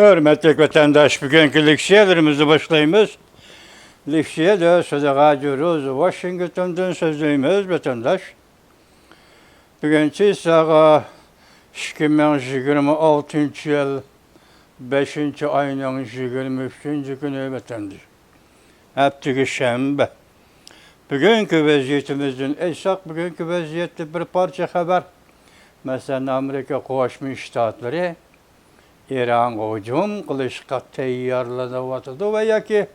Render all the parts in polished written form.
Hürmetli vatandaş, bugünkü leksiyalarımızı başlayımız. Leksiya da söze diyoruz. Washington'dan sözlüğümüz vatandaş. Bugünkü sağa 2026 yıl 5. ayının 23. günü vatandaş. Heptiki şembe. Bugünkü vaziyetimizin esas bugünkü vaziyette bir parça haber. Mesela Amerika Koşmuş Ştatları İran hücum kılışqa tayyorlanayotidu ve yoki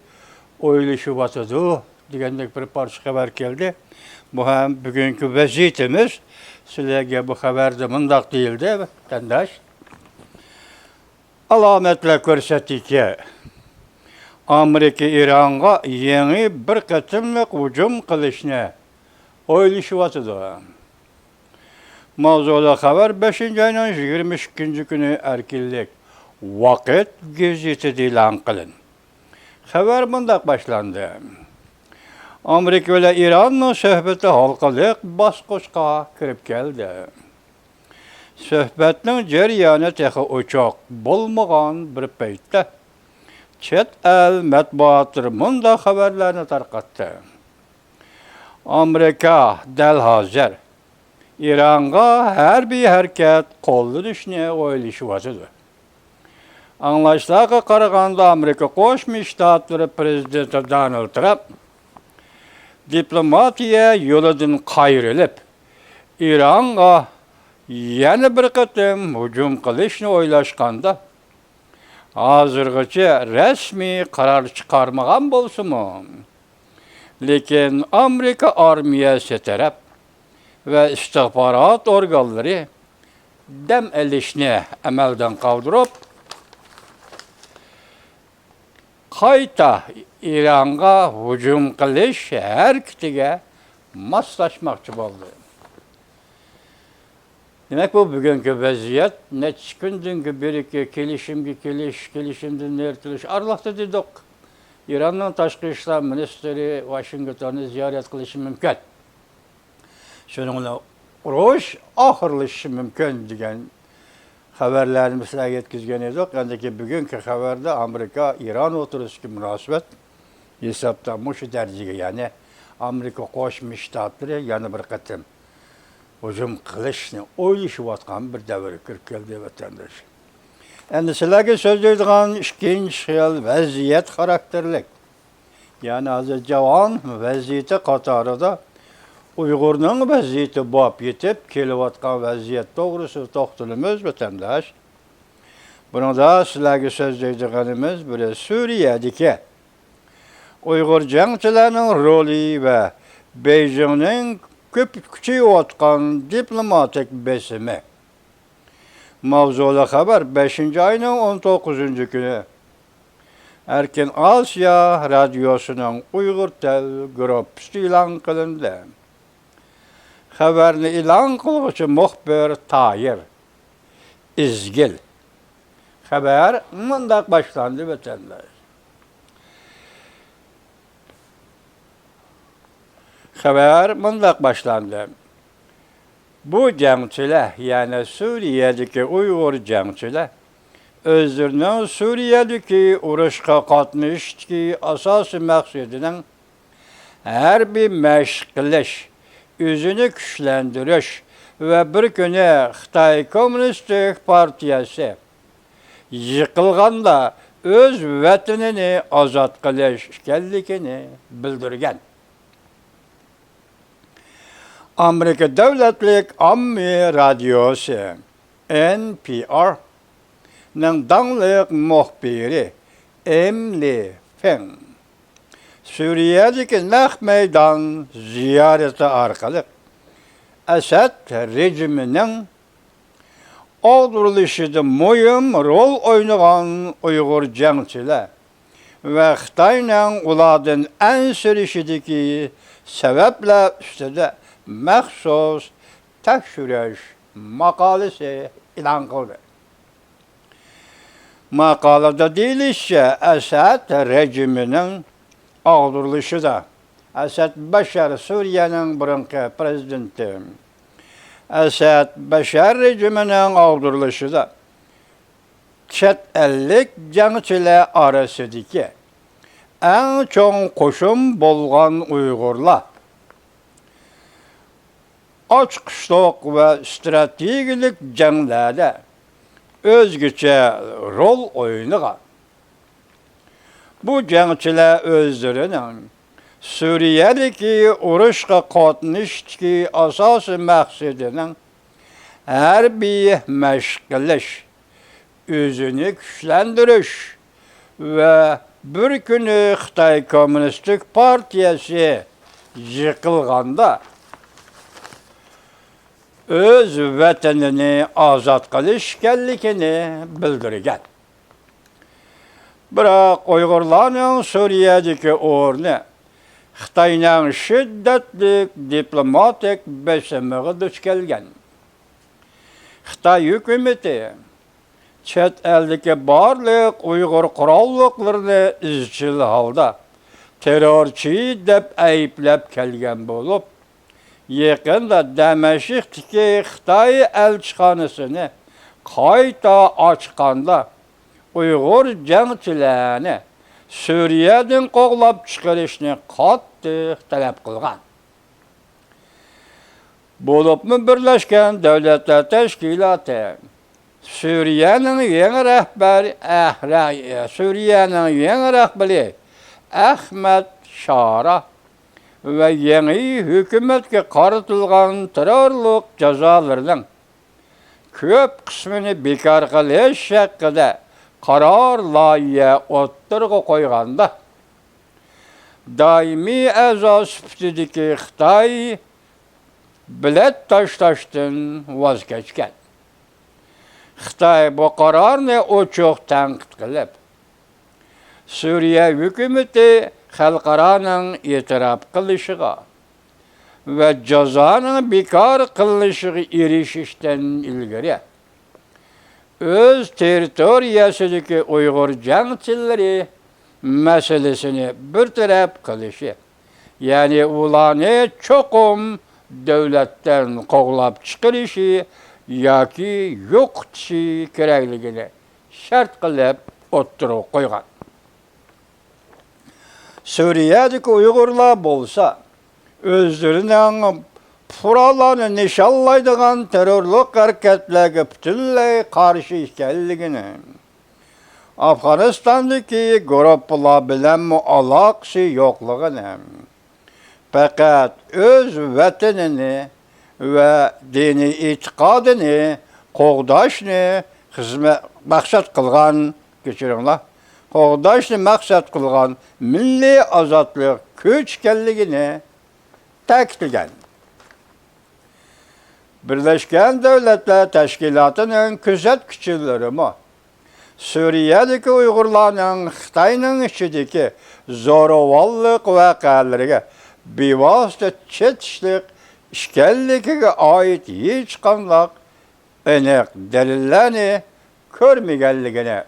o'ylashyapti degandek bir parça haber geldi. Bu ham bugünkü vaziyetimiz. Sizlarga bu xabarda mundaq deyildi, vatandaş. Alomatlar ko'rsatdiki, Amerika İran'a yeni bir qatimliq hücum qilishni o'ylashyapti. Mavzuli xabar 5. ayning 22. günü erkinlik Vakit gazetesi e'lon qilindi. Xabar mundaq başlandı. Amerika ile İran'ın söhbeti halqalik bosqichga kirib keldi. Söhbetning jarayoni texi o'choq bo'lmagan bir paytda chet el matbuotlari mundaq xabarlarni tarqatdi. Amerika dal hozir İran'a harbiy harakat qo'llanishni o'ylashyapti. Anlaşılaga qaraganda Amerika Qo'shma Shtatlari prezidenti Donald Trump diplomatiya yo'lidan qayrilib, İran'a yana bir qatim hujum qilishni o'ylashganda hozirgacha rasmiy qaror chiqarmagan bo'lsa-mu, lekin Amerika armiyasi taraf ve istihbarat organları dam olishni amaldan qoldirib, qayta İran'a hücum qilish harakatiga moslashmoqchi bo'ldi. Demek bu bugünkü vaziyet necha kundan beri kelishimdan ertilish aralaqda dedik. İran'ın tashqi ishlar ministri Washington'u ziyorat qilishi mumkin. Şununla urush oxirlashishi mumkin degan xabarlarni sizlarga yetkazgan edik. Endi bugünkü xabarda Amerika İran o'tirishga munosabat hisobdan shu darajaga, ya'ni Amerika Qo'shma Shtatlari yana bir qatim hujum qilishni o'ylashayotgan bir davrga kirib keldi vatandosh. Endi sizlarga so'zlaydigan ikkinchi xil vaziyat xarakterlik. Ya'ni hozir javon vaziyati qatorida Uyg'urning vaziyati bo'lib yetib kelayotgan vaziyat to'g'risida to'xtalamiz vatandosh. Bunda sizlarga so'zlaydiganimiz biri Suriyadagi Uyg'ur jangchilarining roli va Beijingning kuchayotgan diplomatik besimi. Mavzuli xabar 5. ayning 19. günü Erkin Asya radyosunun Uyg'ur tel gruppasi e'lon qilindi. Xabarni e'lon qiluvchi muxbir Tayir İzgil. Xabar mundaq boshlandi vatandosh. Xabar mundaq boshlandi. Bu jangchilar, ya'ni Suriyadagi Uyg'ur jangchilar o'zlarining Suriyadagi urushga qatnashishdagi asosiy maqsadining harbiy mashq qilish, özünü güçlendiriş ve bir günü Xitay Komünistik Partiyası yıkılganda öz vatanini azat qilish ekanligini bildirgan. Amerika Davlatlik Ommaviy radiosi NPR'ning dangliq muxbiri Emily Feng Suriyadagi naq maydon ziyarati orqali Asad rejimining o'ldirilishida muhim rol o'ynagan Uyg'ur jangchilar va Xitoyning ulardan ansirishidagi sabablar ustida maxsus tekshirish maqolasi e'lon qildi. Maqolada deyilishicha, Asad rejimining o'ldirilishida Asad Bashar Suriyaning birinchi prezidenti Asad Bashar rejimining o'ldirilishida chet ellik jangchilar orasidagi eng cho'ng qo'shin bo'lgan Uyg'urlar ochqishloq va strategik janglarda o'zgacha rol o'ynagan. Bu jangchilar o'zlarining Suriyadagi urushga qatnashishdagi asosiy maqsadining harbiy mashq qilish, o'zini kuchlantirish va bir kuni Xitoy Kommunistik partiyasi yiqilganda o'z vatanini ozod qilish ekanligini bildirgan. Biroq Uyg'urlarning Suriyadagi o'rni Xitoyning shiddatli diplomatik bosimiga duch kelgan. Xitoy hukumati chet eldagi barliq Uyg'ur qurolliqlarini izchil holda terrorchi deb ayblab kelgan bo'lib, yaqinda Damashqdagi Xitoy elchixonasini qayta ochganda Uyg'ur jangchilarni Suriyadan qo'g'lab chiqarishni qattiq talab qilgan. Bo'libmi Birlashgan Davlatlar Tashkiloti Suriyaning yangi rahbari Ahmad Shara va yangi hukumatga qaratilgan terrorlik jazolarining ko'p qismini bekor qilish haqida qaror loyiha o'ttirg'a qo'yganda doimiy a'zo sifatidagi Xitoy bilet tashlashdan voz kechgan. Xitoy bu qarorni ochiq tanqid qilib, Suriya hukumati xalqaroning e'tirof qilishiga va jazoning bekor qilinishiga erishishdan ilgari o'z territoriyasidagi Uyg'ur jangchilari masalasini bartaraf qilishi, ya'ni ularni cho'qim davlatdan qo'g'lab chiqarishi yoki yo'qotishi kerakligini shart qilib o'ttirib qo'ygan. Suriyadagi Uyg'urlar bo'lsa, o'zlarining fuqarolarni nishonlaydigan terrorlik harakatlarga butunlay qarshi ekanligini, Afg'onistondagi guruhlar bilan aloqasi yo'qligini, faqat o'z vatanini va diniy e'tiqodini qo'g'dashni maqsad qilgan, qo'g'dashni maqsad qilgan milliy ozodlik kuch ekanligini ta'kidlagan. Birlashgan Davlatlar Tashkilotining kuzatuvchilari Suriyadagi Uyg'urlarning Xitoyning ichidagi zo'ravonlik voqealariga bevosita chetishlik ishkanligiga oid hech qanday aniq dalillarni ko'rmaganligini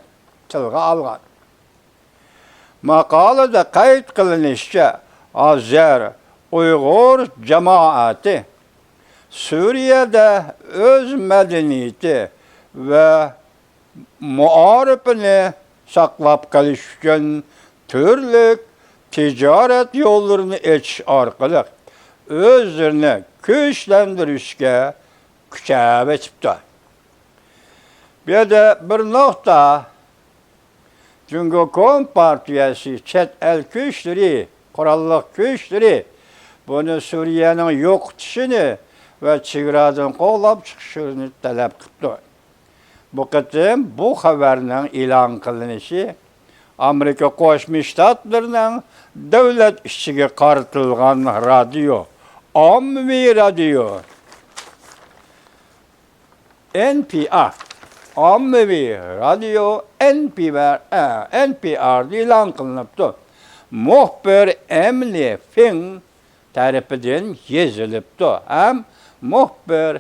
tilga olgan. Maqolada qayd qilinishicha, Azar Uyg'ur jamoati Suriyada o'z madaniyati va muorifini saqlab qolish uchun turli tijorat yo'llarini ochish orqali o'zlarini kuchlantirishga kuchab etibdi. Bu yerda bir nuqta, Cumhur Kompartiyasi chet el kuchlari, qurolli kuchlari buni Suriyaning yo'qotishini va chegaradan qo'g'lab chiqishini talab qildi. Bu qatim bu xabarning e'lon qilinishi Amerika Qo'shma Shtatlarining davlat ishiga qaratilgan radio, ommaviy radio NPR, ommaviy radio NPR e'lon qilinibdi. Muxbir Emily Finn tarafidan yozilibdi. Ham muxbir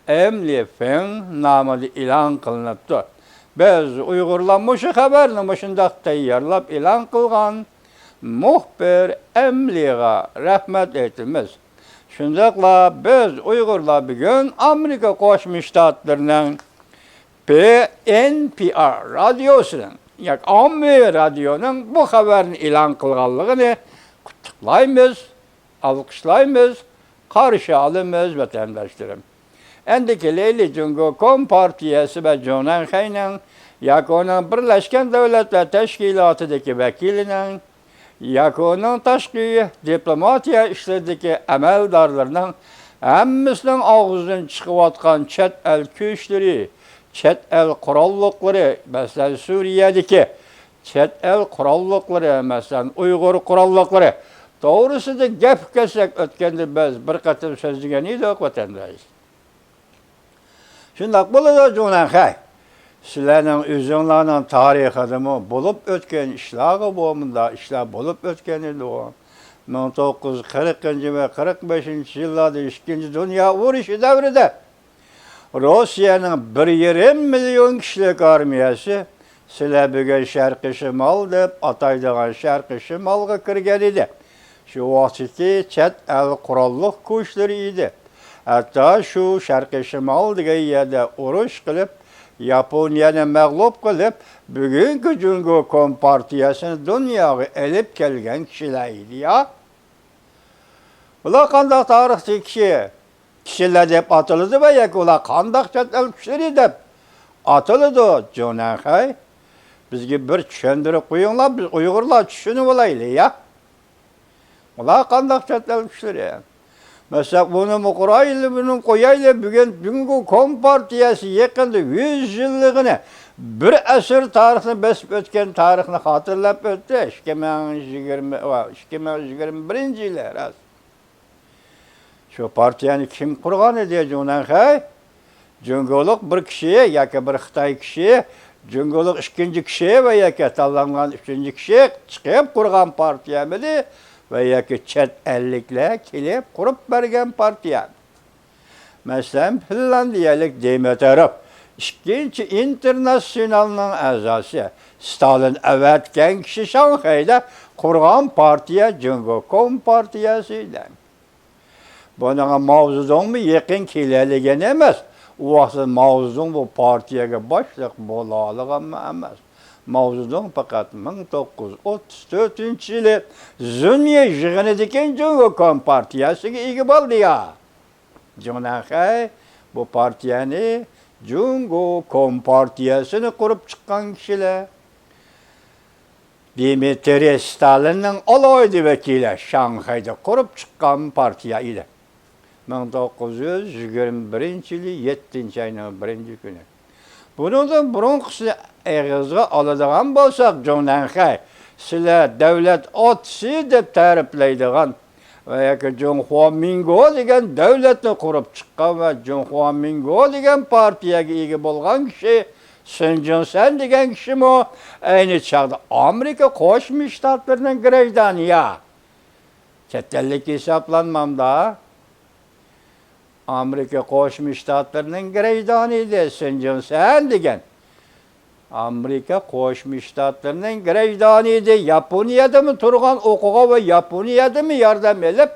Emily Finn nomida e'lon qilinibdi. Biz Uyg'urlar shu xabarni shunday tayyorlab e'lon qilgan muxbir Emilyga rahmat aytamiz. Shundaqla biz Uyg'urlar bugun Amerika Qo'shma Shtatlarining NPR radyosunun, yani Omni Radyo'nun bu haberini ilan kılganlığını kutlayımız, alkışlayımız, karşı alımız vatandaşlarım. Endiki Leyli Cungo Kompartiyası ve Jonan Hay'nin, yakonan Birleşken Devletler Teşkilatı'daki vekilinin, yakonan taşkı diplomatiya işlerdeki emeldarlarının hemmisinin ağzından çıkıvatkan çet el güçleri, çet el kurallıkları, mesela Suriye'deki çet el kurallıkları, mesela Uygur kurallıkları, doğrusu da gep kesek ötkende biz bir katım sözlüğe neydik vatandaş. Şundak bunu da Jonan Hay, sizlerinin üzünlerinin tarih adımı bulup ötken işleri boğumunda, işler bulup ötkeni o. 1940 ve 45 yıllarda 2. Dünya Vuruşu devrinde Rusya'nın 1,5 milyon kişilik armiyası sizler bugün Şarkı Şimal deyip ataydığın Şarkı Şimal'a kirgen idi. Şu vakti çet el kurallık kuşları idi. Hatta şu Şarkı Şimal diye yerde uruş kılıp Japonya'nı mağlup kılıp bugünkü Cungo Kompartiyası'nı dünyaya elip gelgen kişileriydi ya. Ula kandak tarihçi kişiler deyip atıldı ve yak ula kandak çetel kişileri deyip atıldı Jonan Hay. Bizge bir çöndürüp koyunlar, biz Uygurlar düşünüp olaylı ya. Ula kandak çetel kişileri. Mesela bunu mu kuraylı, bunu koyaylı, bugün Kompartiyası yakında 100 yıllığını, bir asır tarihini besip ötken tarihini hatırlap öttü. 2021 yılı. Şu partiyanı kim kurgan ediyor Jonan Hay? Cungoluk bir kişiye, yaka bir Xitay kişiye, Cungoluk ikinci kişiye ve yaka tallangan üçüncü kişiye çıkıp kurgan partiyamidi ve yaka çet ellikle kilip kurup bergen partiyam. Mesela Finlandiyalik Demeterov, ikinci internasyonalının azası, Stalin evetken kişi Şanghay'da kurgan partiya Cungo Kompartiyasıydı. Buna Mao Zedong yakın kileligen emez. O vakti Mao Zedong bu partiye başlık bolalık ama emez. Mao Zedong fakat 1934 yılı Zünye jığınıdaki Cungo Kompartiyası'na ilgi baldı ya. Jonan Hay bu partiyanı Cungo Kompartiyası'nı kurup çıkan kişiler. Dmitri Stalin'in alaydı vekili Şanghay'da kurup çıkan partiyaydı. 1921 yılı 7. ayının 1. günü. Bunun bronxu ağızga alıdığan bolsak Jonan Hay, sizler devlet otsi dep tarifleydiğen ve Junhua Mingo degen devletini kurup çıkan ve Junhua Mingo degen partiyaga ega bolgan kişi Sun Yat-sen degen kişi mi? Aynı çağda Amerika Qo'shma Shtatlarının grajdanı ya. Chet ellik hesaplanmam da. Amerika Qo'shma Shtatlarının grajdanıydı Sun Yat-sen degen. Amerika Qo'shma Shtatlarının grajdanıydı. Yaponiyada mı turgan okuğa ve Yaponiyada mı yardım elip,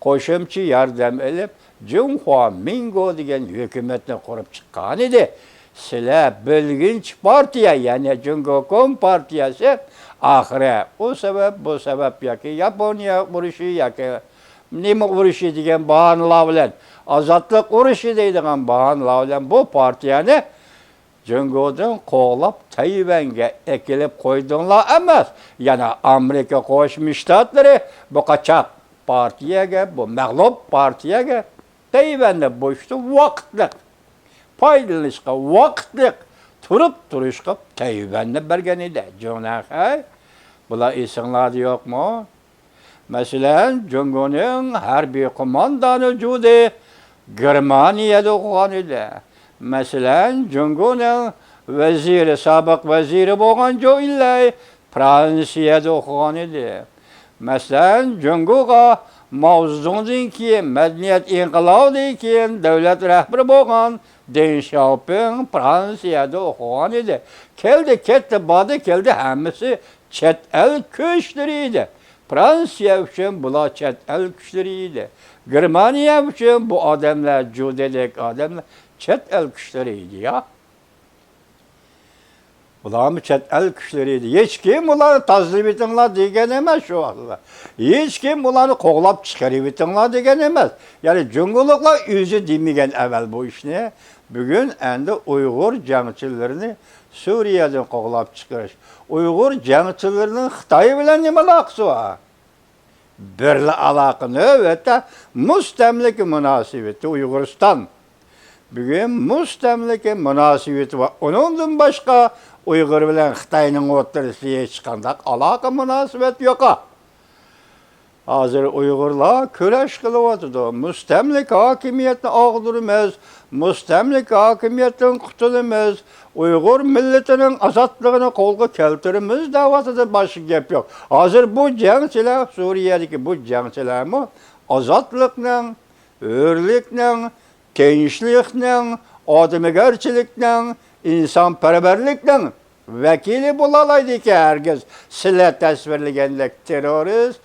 qo'shimcha yardım elip, Junhua Mingo degen hükümetini kurup çıkan idi. Sizler bilginç partiya, yani Cungo Kompartiyası ahire o sebep bu sebep yaki Japonya uruşu yaki nima uruşu degen bahanla bilen azatlık uruşu deydigan bahanla bilen bu partiyani Cungo'dan qo'g'lab Tayvanga ekilib qo'ydinglar emas. Yani Amerika Qo'shma Shtatları bu qachoq partiyaga, bu mag'lub partiyaga Tayvanni bo'shda vaqtliq foydalanishga vaqtliq turishga Tayvanni bergan edi. Jonan Hay, bular esinglarda yo'qmi? Masalan, Jungoning harbiy qo'mondoni Judi Germaniyada o'qigan edi. Masalan, Jungoning vaziri, sobiq vaziri bo'lgan Jo Illay Fransiyada o'qigan edi. Masalan, Jungoga Mao Zedongdan keyin madaniyat inqilobidan keyin davlat rahbari bo'lgan Deng Xiaoping Fransiyada o'qigan edi. Keldi, ketdi, bodi keldi, hammasi chet el kuchlari edi. Fransiya uchun bular chet el kuchlari edi. Germaniya uchun bu odamlar, Judedek odamlar chet el kuchlari edi ya. Bularmı chet el kişileriydi. Hiç kim ularni tazlib etinglar degan emas şu vaqtda. Hiç kim ularni qo'g'lab chiqarib etinglar degan emas. Ya'ni junguliklar o'zi demagan avval bu ishni. Bugun endi Uyg'ur jangchilarini Suriyadan qo'g'lab chiqarish. Uyg'ur jangchilarining Xitoy bilan nima aloqasi bor? Birli aloqa navbatda mustamlika munosabati Uyg'uriston. Bugun mustamlika munosabati va undan boshqa Uyg'ur bilan Xitoyning o'rtasida hech qanday aloqa munosabat yo'q. Hozir Uyg'urlar kurash qilyapti. Mustamlika hokimiyatni og'dirimiz, mustamlika hokimiyatdan qutulimiz, Uyg'ur millatining ozodligini qo'lga keltirimiz da'vatida boshqa gap yo'q. Hozir bu jangchilar, Suriyadagi bu jangchilarmi ozodlikning, o'rlikning, tinchlikning, odamgarchilikning, insonparvarlikning vakili bo'la oladi-ki, hargiz sizlar tasvirlagandek terrorist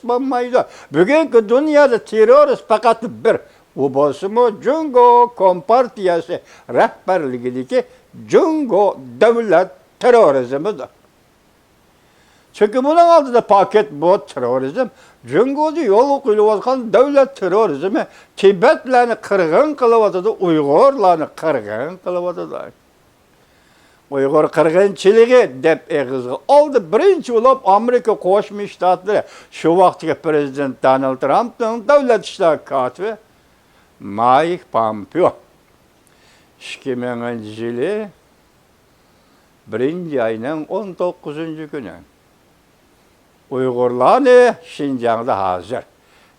bo'lmaydi. Bugungi dunyoda terrorist faqat bir, u bo'lsa-mu Jungo kompartiyasi rahbarligidagi Jungo davlat terrorizmidir. Chunki buning oldida paket bu terrorizm, Jungoda yo'l qo'yilayotgan davlat terrorizmi Tibetlarni qirg'in qilyotdi, Uyg'urlarni qirg'in qilyotdi. Uyg'ur qirg'inchiligi deb eg'izga oldi. Birinchi bo'lib Amerika Qo'shma Shtatlari shu vaqtdagi prezident Donald Trampning davlat ishlar kotibi Mike Pompeo 2000-yili 1-oyning 19-kuni Uyg'urlarni Şinjan'da hazır.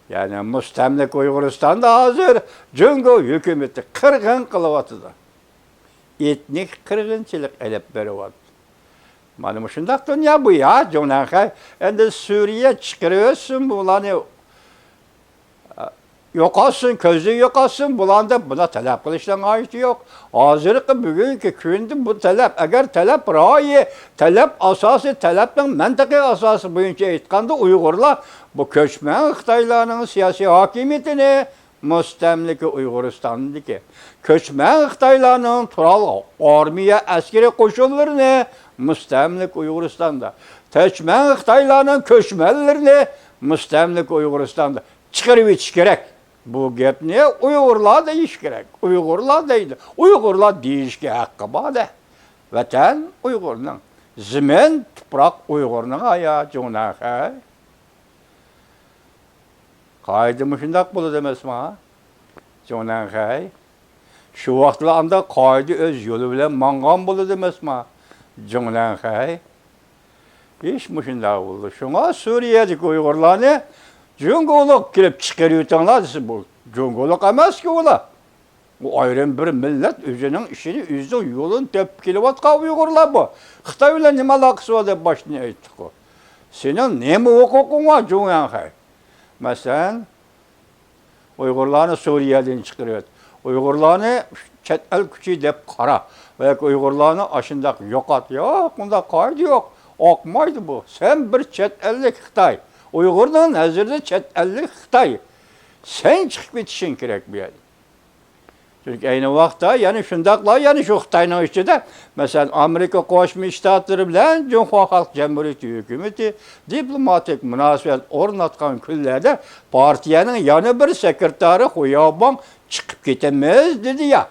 Yani mustamlik Uyg'uristonda hazır. Jungo hukumati qirg'in qilyapti. Etnik qirg'inchilik elib beryapti. Mana shundaq dunyo bu ya, jo'naqa. Endi Suriya chiqarsin bularni yo'qolsin, ko'zi yo'qolsin, bularda buna talab qilishdan hojati yo'q. Hozirgi bugungi kunda bu talab, agar talab ra'yi, talab asosi, talabning mantiqiy asosi bo'yicha aytganda Uyg'urlar bu ko'chman Xitoylarning siyosiy hokimiyatini mustamlika Uyg'uristondagi ko'chman Xitoylarning tural armiya askari qo'shinlarini mustamlika Uyg'uristonda, ko'chman Xitoylarning ko'chmanlarini mustamlika Uyg'uristonda chiqarib etish kerak. Bu gapni Uyg'urlar deyish kerak. Uyg'urlar deydi. Uyg'urlar deyishga haqqi bor-da. Vatan Uyg'urning, zamin tuproq Uyg'urning jo'naqa. Qayda shundaq bo'ladi emasmi? Jo'naqa. Shu vaqtlarda qayda o'z yo'li bilan mangan bo'ladi emasmi? Jo'naqa. Hech shundaq bo'ldi. Shunga Suriyadagi Uyg'urlarni Jungolik kelib chiqarayotganlar desa bu Jungolik emas-ku ular. Bu ayrim bir millat o'zining ishini, o'zining yo'lini topib kelayotgan Uyg'urlar bu. Xitoy bilan nima aloqasi bor deb boshini aytdi-ku. Sening nima huquqing bor Jungo'nga? Masalan, Uyg'urlarni Suriyadan chiqaryapti. Uyg'urlarni chet el kuchi deb qara va Uyg'urlarni ashundaq yo'qot. Yo'q, unda qoida yo'q. Oqmaydi bu. Sen bir chet ellik Xitoy. Uyg'urning nazarida chet ellik Xitoy. Sen chiqib ketishing kerak bu yerda. Chunki ayni vaqtda, ya'ni shundaqlar, ya'ni shu Xitoyning ichida, masalan, Amerika Qo'shma Shtatlari bilan Jumhur Xalq Jamhuriyati hukumati diplomatik munosabat o'rnatgan kunlarda partiyaning yana bir sekretari Xuyobon chiqib ketamiz dedi ya.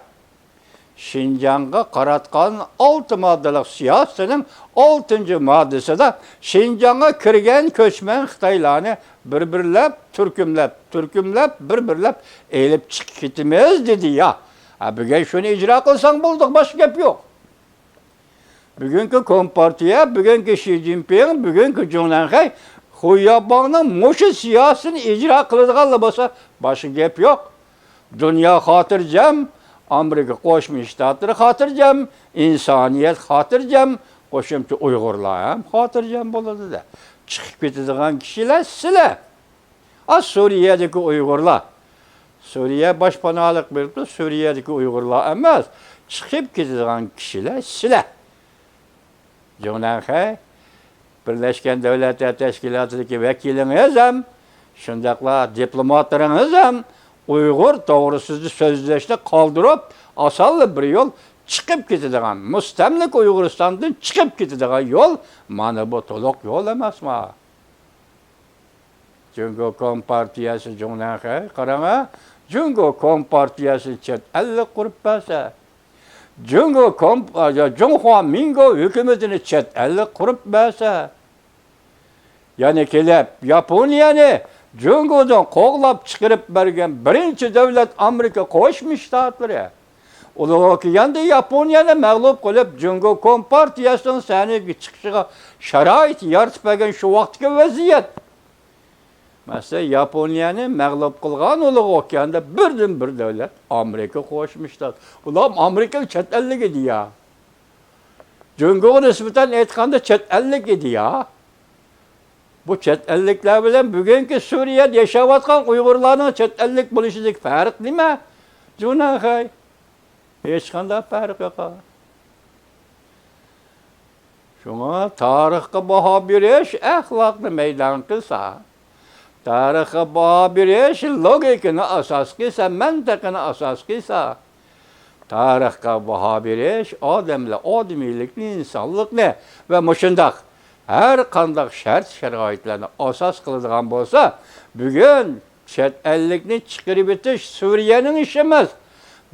Şinjan'a qaratgan 6 moddalik siyosatining 6-moddasida Şinjan'a kirgan ko'chman Xitoylarni bir-birlab, turkumlab, bir-birlab elib chiqib ketamiz dedi ya. Bugun shuni ijro qilsang bo'ldik, boshqa gap yo'q. Bugungi kompartiya, bugungi Xi Jinping, bugungi Jo'nanxay Xuyobonning mushu siyosatini ijro qiladiganlar bo'lsa, boshqa gap yo'q. Dunyo xotirjam, Amerika Qo'shma Shtatlari xotirjam, insoniyat xotirjam, qo'shimcha Uyg'urlar ham xotirjam bo'ladi-da. Chiqib ketadigan kishilar sizlar. Suriyadagi Uyg'urlar. Suriya boshpanolik berdi, Suriyadagi Uyg'urlar emas. Chiqib ketadigan kishilar sizlar. Jo'naqa Birlashgan Davlatlar Tashkilotidagi vakilingiz ham, shundaqlar diplomatlaringiz ham Uyg'ur to'g'risida so'zlashda qoldirib, osonli bir yo'l chiqib ketadigan, mustamlik Uyg'uristondan chiqib ketadigan yo'l mana bu to'liq yo'l emasmi? Jungo Kompartiyasi jo'naqa qarama, Jungo Kompartiyasi chet ellik qurib bersa, Junhua Mingo hukumatini chet ellik qurib bersa, ya'ni kelib Yaponiyani Jungodan qo'g'lab chiqarib bergan birinchi davlat Amerika Qo'shma Shtatlari. Ular o'kiganda Yaponiyani mag'lub qilib, Jungo Kompartiyasining saniga chiqishiga sharoit yaratib bergan shu vaqtdagi vaziyat. Mesela Yaponiyani mag'lub qilgan ular o'kiganda birdan bir davlat Amerika Qo'shma Shtat. Ular Amerika chet ellik edi ya. Jungoga nisbatan aytganda chet ellik edi ya. Bu chet elliklar bilan bugungi Suriyada yashayotgan Uyg'urlarning chet ellik bo'lishidagi farq nima? Jo'nahay. Hech qanday farq yo'q. Shunga tarixga baho berish axloqni maydon qilsa, tarixga baho berish logikani asos qilsa, mantiqni asos qilsa, tarixga baho berish odamlar, odamiylikni, insonlikni va mushundaq har qanday shart-sharoitlarni asos qiladigan bo'lsa, bugun chet ellikni chiqarib o'tish Suriyaning ishi emas.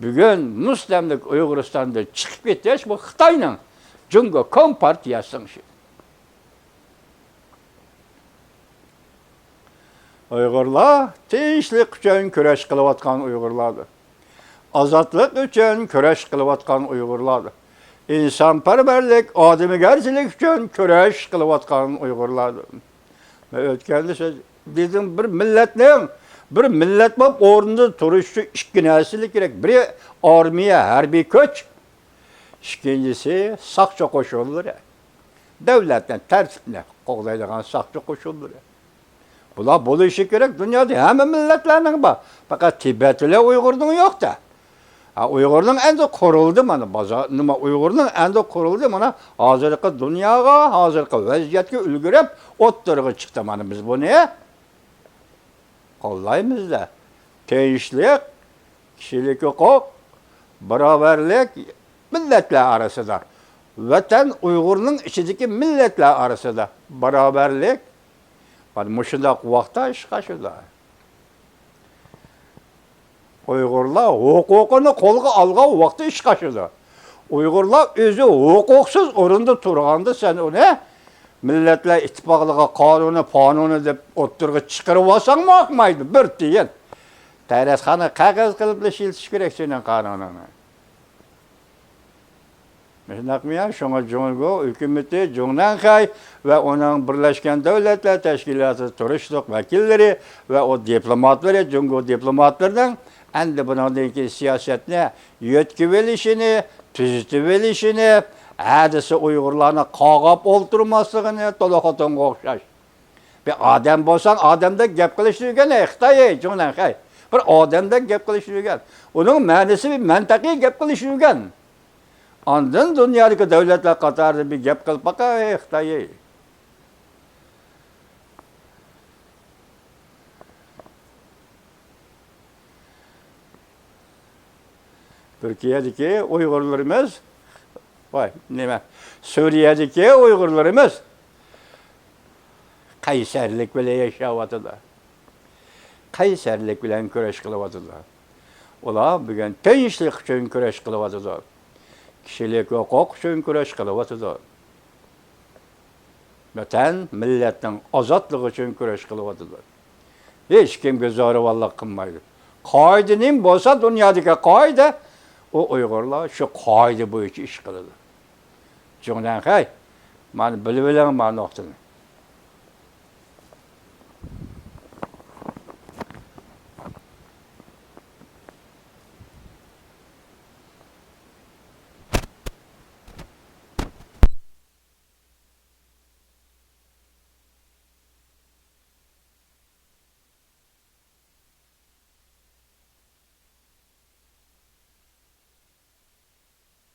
Bugun mustamlik Uyg'uristondan chiqib ketish bu Xitoyning Jungo Kompartiyasining ishi. Uyg'urlar tinchlik uchun kurash qilayotgan Uyg'urlardir. Ozodlik uchun kurash qilayotgan Uyg'urlardir. İnsanparvarlik, odamgarchilik uchun kurash qilayotgan Uyg'urlardir. Men o'tganda dedim bir millat bo'lib o'rnida turishi ikki narsa kerak. Biri armiya, harbiy kuch, ikkinchisi saqchi qo'shinlari. Davlatning tartibini qo'g'daydigan saqchi qo'shinlari. Bular bo'lishi kerak. Dunyoda hamma millatlarning bor. Faqat Tibetlik Uyg'urning yo'q-da. Uyg'urning endi qurildi mana bozor. Nima Uyg'urning endi qurildi mana hozirgi dunyoga, hozirgi vaziyatga ulgurib o'ttirg'i chiqdi mana biz buni. Qo'llaymiz-da. Tinchlik, kishilik huquq, barobarlik millatlar orasida. Vatan Uyg'urning ichidagi millatlar orasida barobarlik. Mana shunday vaqtda ish qashida. Uyg'urlar huquqini qo'lga olgan vaqtda ish qashida. Uyg'urlar o'zi huquqsiz o'rinda turganda sen uni millatlar ittifoqligi qonuni deb o'ttirg'i chiqarib olsang yoqmaydi bir tiyin. Tarixxona qog'oz qilib ishiltish kerak sening qonunini. Mehnatmiyan shunga Jungo hukumati, Jungnanxay va uning Birlashgan Davlatlar Tashkiloti turishliq vakillari va o diplomatlari, Jungo diplomatlarining endi bundan keyin siyosatni yo'tkib olishini, tuzitib olishini, hadisi Uyg'urlarni qog'ab o'ltirmasligini to'liqotonga o'xshash. Bir odam bo'lsang, odamda gap qilish degan Xitoy, Jungnanxay. Bir odamda gap qilish degan. Uning ma'nosi bir mantiqiy gap qilish degan. Ondan dunyodagi davlatlar qatorida bir gap qilib baqa Xitoy. Turkiyadagi Uyg'urlarimiz, nima? Suriyadagi Uyg'urlarimiz qaysarlik bilan yashayotdilar. Qaysarlik bilan kurash qilyotdilar. Ular bugun tinchlik uchun kurash qilyotdilar. Kishilik huquq uchun kurash qilyotdilar. Vatan, millatning ozodligi uchun kurash qilyotdilar. Hech kimga zo'ravonlik qilmaydi. Qoidaning bo'lsa dunyodagi qoida, o Uyg'urlar shu qoida bo'yicha ish qiladi. Jungnanxay, mana bilib olaman nuqtani.